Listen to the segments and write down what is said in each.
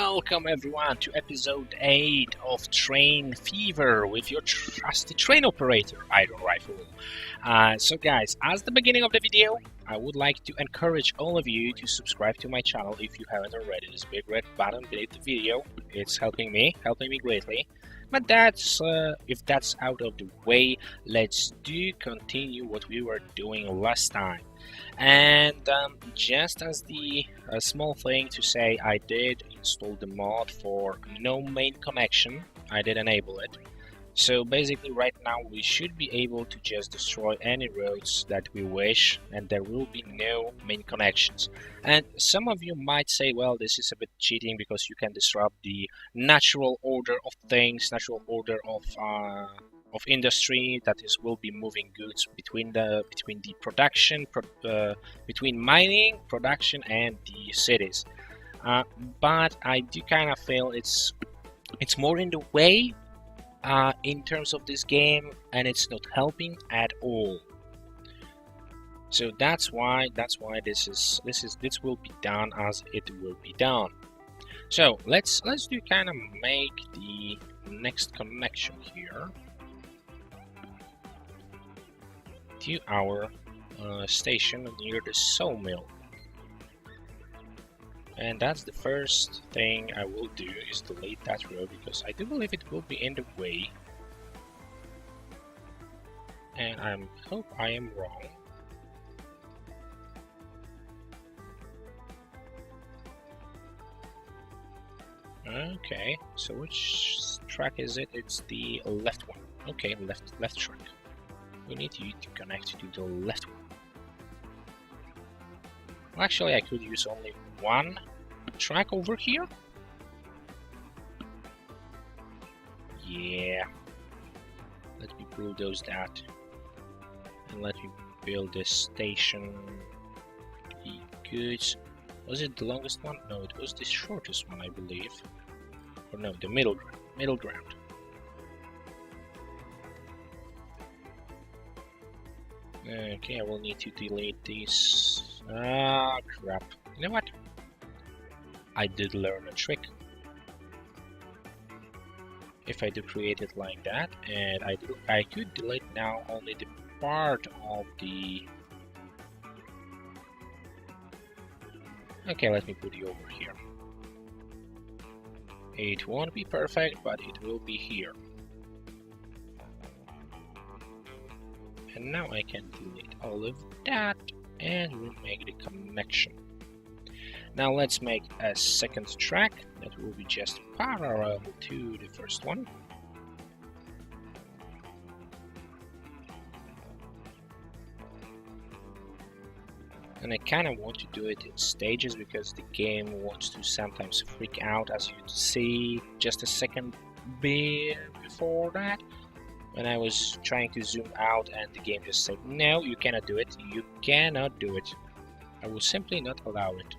Welcome everyone to episode 8 of Train Fever with your trusty train operator, Ironrifle. So guys, as the beginning of the video, I would like to encourage all of you to subscribe to my channel if you haven't already. This big red button beneath the video, it's helping me greatly. But if that's out of the way, let's continue what we were doing last time. And just as the small thing to say, I did install the mod for no main connection. I did enable it. So basically right now we should be able to just destroy any roads that we wish, and there will be no main connections. And some of you might say, well, this is a bit cheating because you can disrupt the natural order of things, natural order of industry, that is will be moving goods between the production, between mining, production and the cities. But I do kind of feel it's more in the way in terms of this game, and it's not helping at all. So that's why this will be done as it will be done. So let's do kind of make the next connection here to our station near the sawmill. And that's the first thing I will do, is delete that road, because I do believe it will be in the way. And I hope I am wrong. Okay, so which track is it? It's the left one. Okay, left track. We need you to connect to the left one. Well, actually, I could use only one track over here. Yeah. Let me bulldoze that. And let me build this station. The goods. Was it the longest one? No, it was the shortest one, I believe. Or no, the middle ground. Okay, I will need to delete these. Ah, crap. You know what? I did learn a trick. If I do create it like that, and I could delete now only the part of the... Okay, let me put you over here. It won't be perfect, but it will be here. And now I can delete all of that and remake the connection. Now let's make a second track that will be just parallel to the first one. And I kind of want to do it in stages because the game wants to sometimes freak out, as you see just a second before that. When I was trying to zoom out and the game just said, no, you cannot do it, you cannot do it. I will simply not allow it.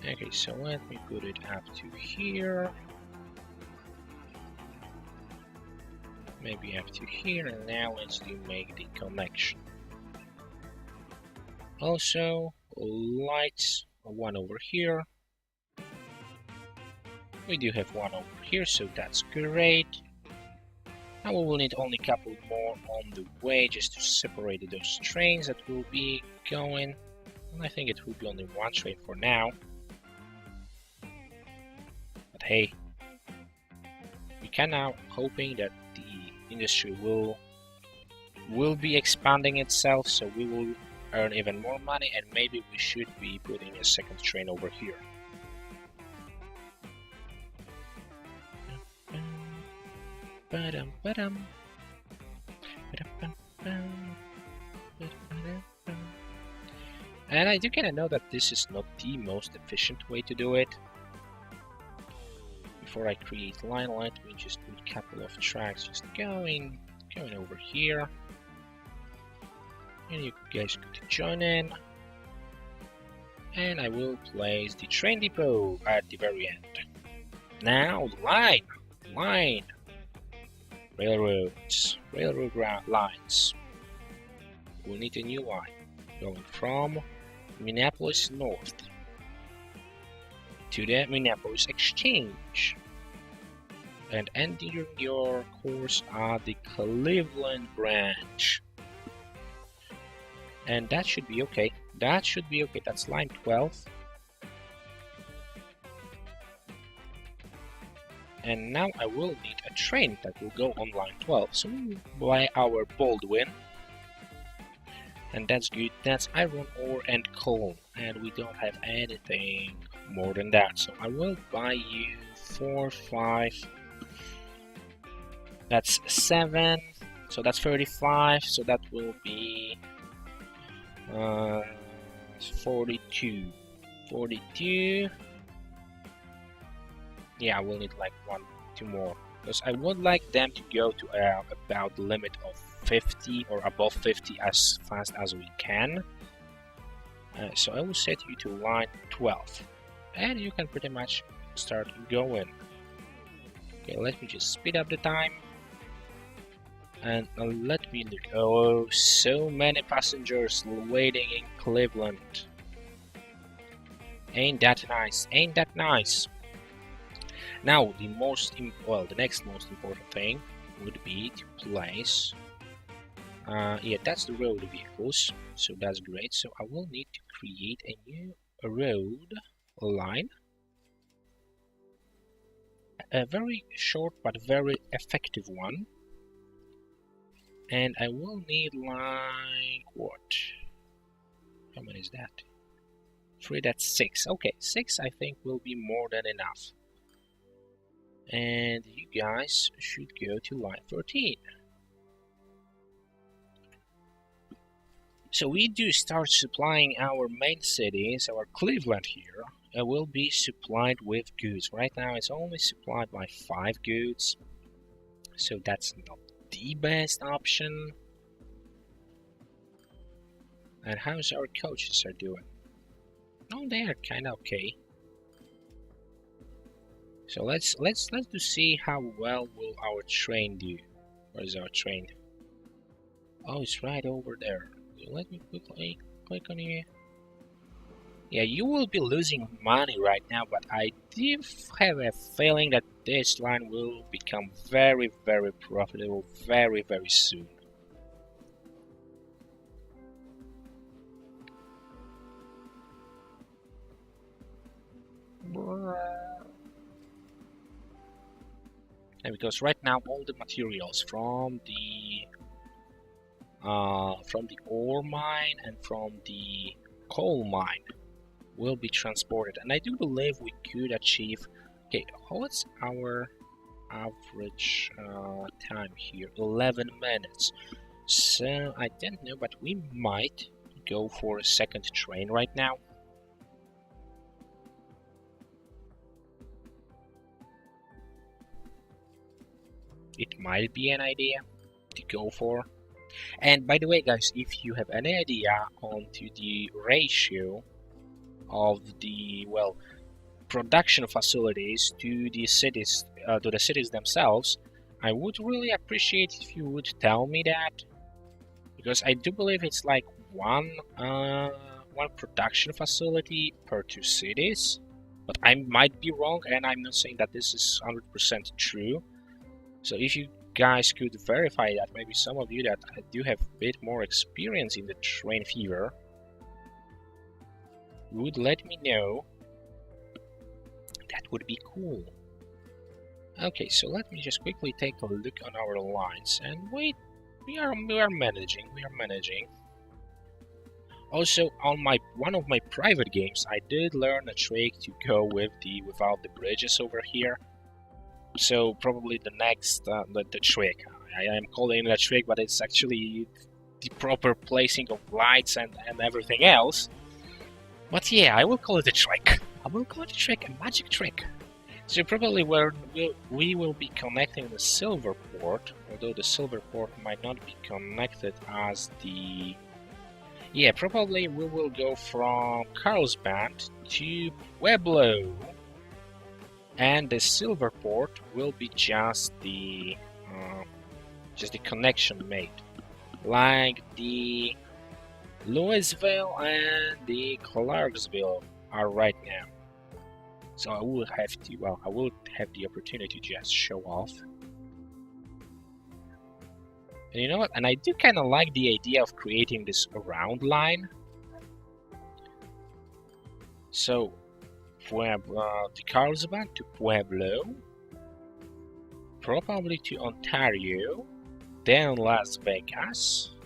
Okay, so let me put it up to here. Maybe up to here, and now let's make the connection. Also, lights, one over here. We do have one over here, so that's great. Now we will need only a couple more on the way just to separate those trains that will be going. And I think it will be only one train for now. But hey, we can now hoping that the industry will be expanding itself, so we will earn even more money, and maybe we should be putting a second train over here. And I do kind of know that this is not the most efficient way to do it. Before I create line, let me just put a couple of tracks just going over here. And you guys could join in. And I will place the train depot at the very end. Now, line. Railroad lines. We'll need a new line. going from Minneapolis North to the Minneapolis Exchange and ending your course at the Cleveland branch. And that should be okay. That should be okay. That's line 12. And now I will need a train that will go on line 12. So we buy our Baldwin. And that's good. That's iron ore and coal. And we don't have anything more than that. So I will buy you 4, 5. That's 7. So that's 35. So that will be 42. 42. Yeah, I will need like 1, 2 more. Because I would like them to go to about the limit of 50 or above 50 as fast as we can. So I will set you to line 12. And you can pretty much start going. Okay, let me just speed up the time. And let me look. Oh, so many passengers waiting in Cleveland. Ain't that nice? Ain't that nice? Now, the next most important thing would be to place. Yeah, that's the road vehicles. So that's great. So I will need to create a new road line. A very short but very effective one. And I will need like what? How many is that? 3, that's 6. Okay, 6 I think will be more than enough. And you guys should go to line 13. So we do start supplying our main cities, our Cleveland here, will be supplied with goods. Right now it's only supplied by 5 goods. So that's not the best option. And how's our coaches are doing? Oh, they are kind of okay. So let's do see how well will our train do. Where is our train? Oh, it's right over there. Let me quickly click on here. Yeah, you will be losing money right now, but I do have a feeling that this line will become very, very profitable very, very soon. And because right now all the materials from the ore mine and from the coal mine will be transported, and I do believe we could achieve. Okay, what's our average time here? 11 minutes. So I don't know, but we might go for a second train right now. It might be an idea to go for. And by the way, guys, if you have any idea onto the ratio of the production facilities to the cities themselves, I would really appreciate if you would tell me that, because I do believe it's like one production facility per 2 cities, but I might be wrong, and I'm not saying that this is 100% true. So if you guys could verify that, maybe some of you that do have a bit more experience in the train fever would let me know, that would be cool. Okay, so let me just quickly take a look on our lines, and wait, we are managing. Also, on one of my private games, I did learn a trick to go without the bridges over here. So probably the next the trick, I am calling it a trick, but it's actually the proper placing of lights and everything else. But yeah, I will call it a trick. I will call it a trick, a magic trick. So probably we will be connecting the silver port, although the silver port might not be connected as the... Yeah, probably we will go from Carlsbad to Pueblo. And the silver port will be just the connection made, like the Louisville and the Clarksville are right now. So I will have to, well, I will have the opportunity to just show off. And you know what? And I do kind of like the idea of creating this round line. So, the Carlsbad to Pueblo, probably to Ontario, then Las Vegas,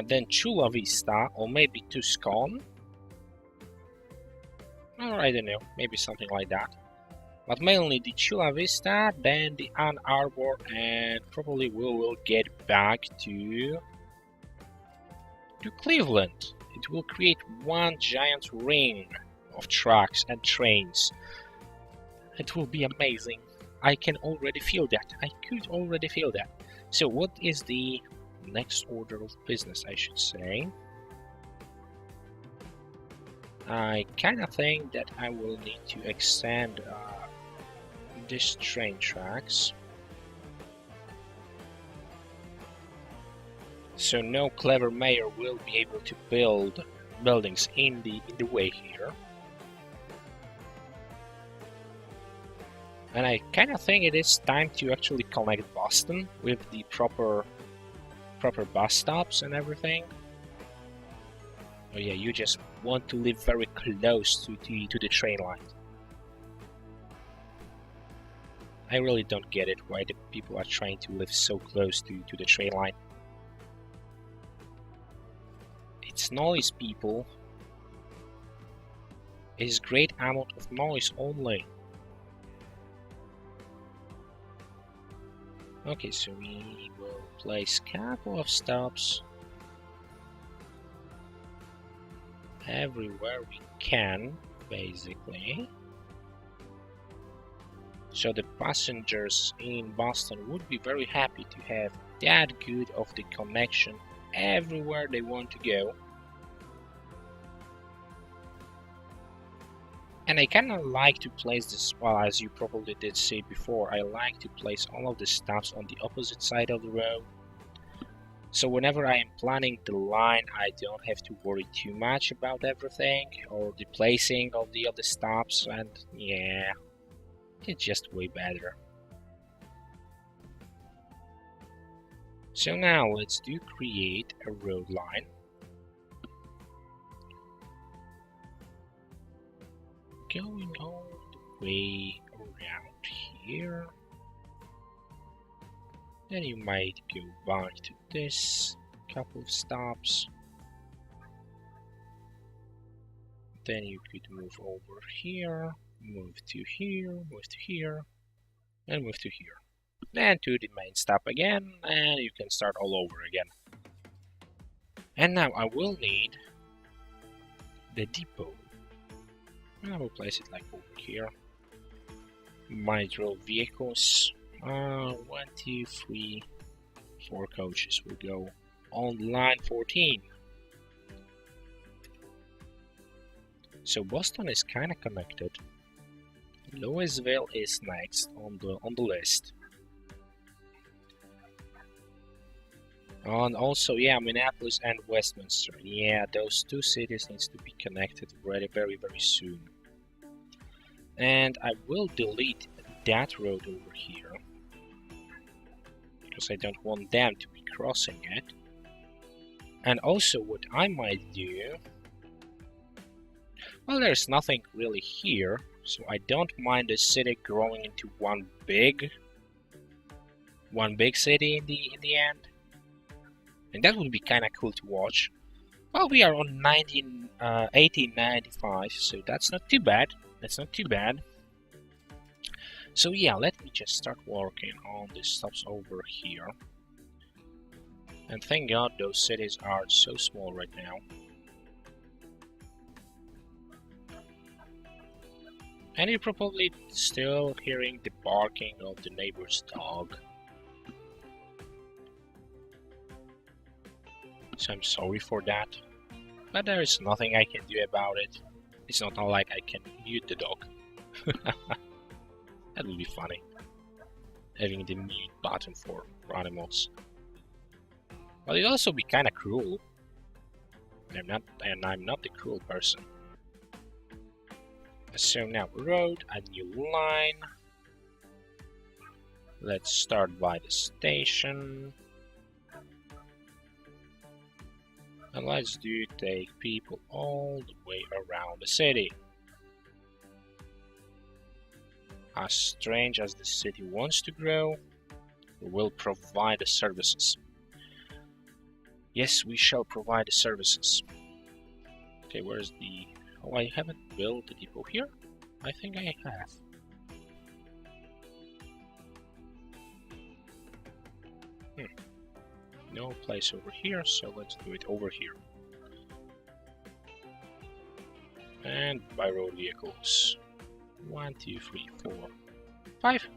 then Chula Vista, or maybe Tucson, or I don't know, maybe something like that. But mainly the Chula Vista, then the Ann Arbor, and probably we will get back to Cleveland. It will create one giant ring of trucks and trains. It will be amazing. I can already feel that. I could already feel that. So what is the next order of business, I should say? I kind of think that I will need to extend these train tracks. So no clever mayor will be able to build buildings in the way here. And I kind of think it is time to actually connect Boston with the proper bus stops and everything. Oh yeah, you just want to live very close to the train line. I really don't get it why the people are trying to live so close to the train line. It's noise, people. It is great amount of noise only. Okay, so we will place a couple of stops everywhere we can, basically. So the passengers in Boston would be very happy to have that good of the connection everywhere they want to go. And I kind of like to place this, well, as you probably did see before, I like to place all of the stops on the opposite side of the road. So whenever I am planning the line, I don't have to worry too much about everything or the placing of the other stops, and yeah, it's just way better. So now let's create a road line. Going all the way around here. Then you might go back to this couple of stops. Then you could move over here, move to here, move to here, and move to here. Then to the main stop again, and you can start all over again. And now I will need the depot. I will place it like over here. Micro vehicles. 1, 2, 3, 4 coaches will go on line 14. So Boston is kind of connected. Louisville is next on the list. And also, yeah, Minneapolis and Westminster. Yeah, those two cities needs to be connected very, very soon. And I will delete that road over here because I don't want them to be crossing it. And also, what I might do, well, there's nothing really here, so I don't mind the city growing into one big city in the end. And that would be kind of cool to watch. Well, we are on 1895, so that's not too bad. That's not too bad. So yeah, let me just start working on the stops over here. And thank God those cities are so small right now. And you're probably still hearing the barking of the neighbor's dog. So I'm sorry for that, but there is nothing I can do about it. It's not like I can mute the dog. That would be funny, having the mute button for animals. But it'd also be kind of cruel. I'm not the cruel person. So now road, a new line. Let's start by the station. And let's take people all the way around the city. As strange as the city wants to grow, we will provide the services. Yes, we shall provide the services. Okay, where's the... Oh, I haven't built the depot here? I think I have. No place over here, so let's do it over here. And by road vehicles. 1, 2, 3, 4, 5.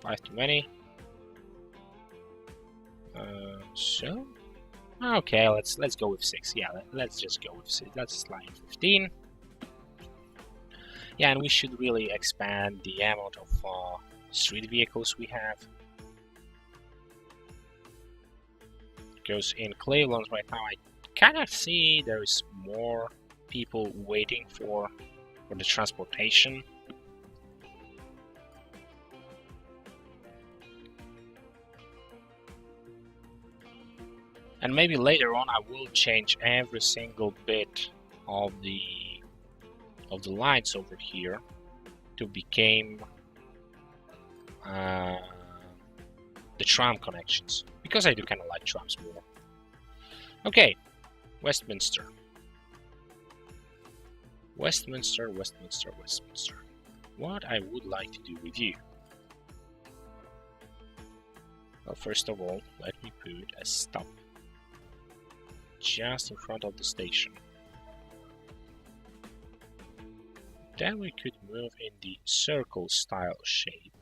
5 too many. So... Okay, let's go with 6. Yeah, let's just go with 6. Let's slide 15. Yeah, and we should really expand the amount of street vehicles we have. Because in Cleveland right now, I kind of see there is more people waiting for the transportation. And maybe later on I will change every single bit of the lines over here to become the tram connections, because I do kind of like trams more. Okay, Westminster. Westminster. What I would like to do with you. Well, first of all, let me put a stop just in front of the station. Then we could move in the circle style shape.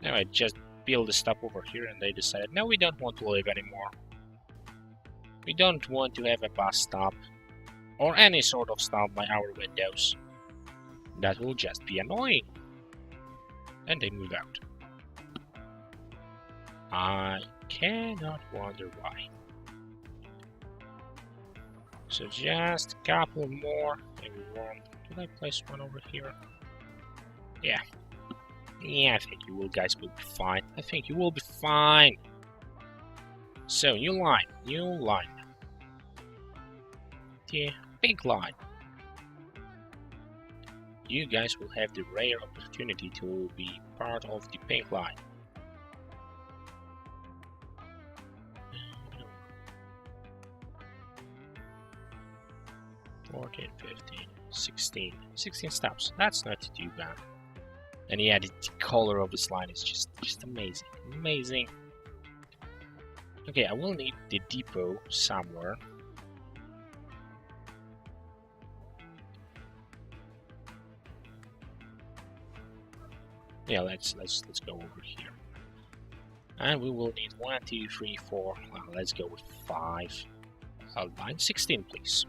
Now I just built a stop over here and they decided, no, we don't want to live anymore. We don't want to have a bus stop or any sort of stop by our windows. That will just be annoying. And they move out. I cannot wonder why. So just a couple more, maybe one. Did I place one over here? Yeah. Yeah, I think you guys will be fine. I think you will be fine. So, new line. The pink line. You guys will have the rare opportunity to be part of the pink line. 14, 15, 16. 16 stops. That's not too bad. And yeah, the color of this line is just amazing. Amazing. Okay, I will need the depot somewhere. Yeah, let's go over here. And we will need 1, 2, 3, 4. Well, let's go with 5. Line 16, please.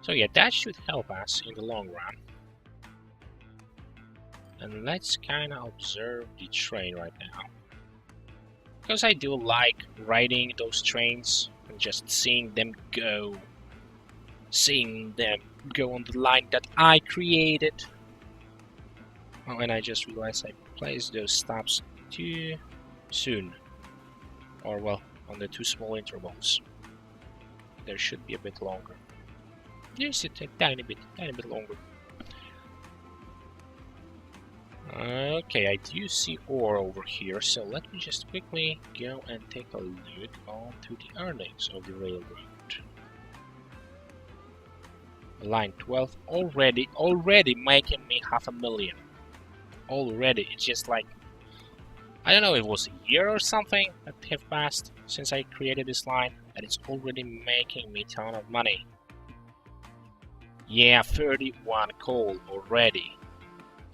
So yeah, that should help us in the long run. And let's kind of observe the train right now. Because I do like riding those trains and just seeing them go. Seeing them go on the line that I created. Oh, and I just realized I placed those stops too soon. Or well, on the too small intervals. There should be a bit longer. Just a tiny bit longer. Okay, I do see ore over here, so let me just quickly go and take a look onto the earnings of the railroad. Line 12 already making me $500,000. Already, it's just like, I don't know if it was a year or something that have passed since I created this line, and it's already making me a ton of money. Yeah, 31 coal already.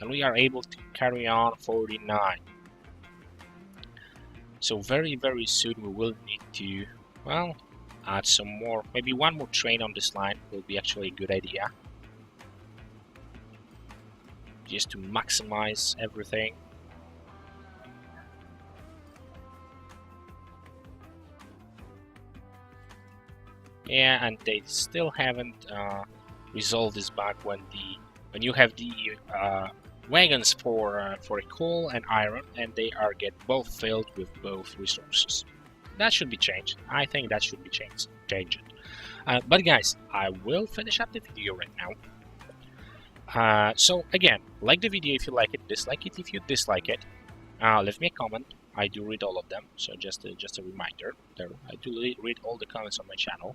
And we are able to carry on 49. So very soon we will need to, well, add some more. Maybe one more train on this line will be actually a good idea. just to maximize everything. Yeah, and they still haven't resolved this bug when you have the wagons for a coal and iron, and they get both filled with both resources. That should be changed. I think that should be changed. But guys, I will finish up the video right now. So again, like the video if you like it, dislike it if you dislike it. Leave me a comment. I do read all of them, so just a reminder there. I do read all the comments on my channel.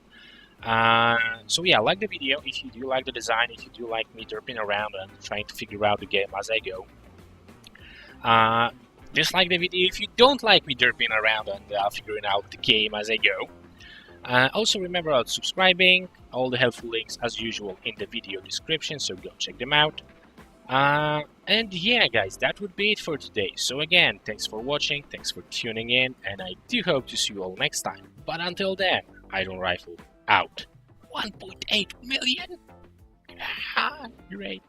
So yeah, like the video if you do like the design, if you do like me derping around and trying to figure out the game as I go. Dislike the video if you don't like me derping around and figuring out the game as I go. Also remember about subscribing, all the helpful links as usual in the video description, so go check them out. And yeah guys, that would be it for today. So again, thanks for watching, thanks for tuning in, and I do hope to see you all next time. But until then, Ironrifle out. 1.8 million? Great.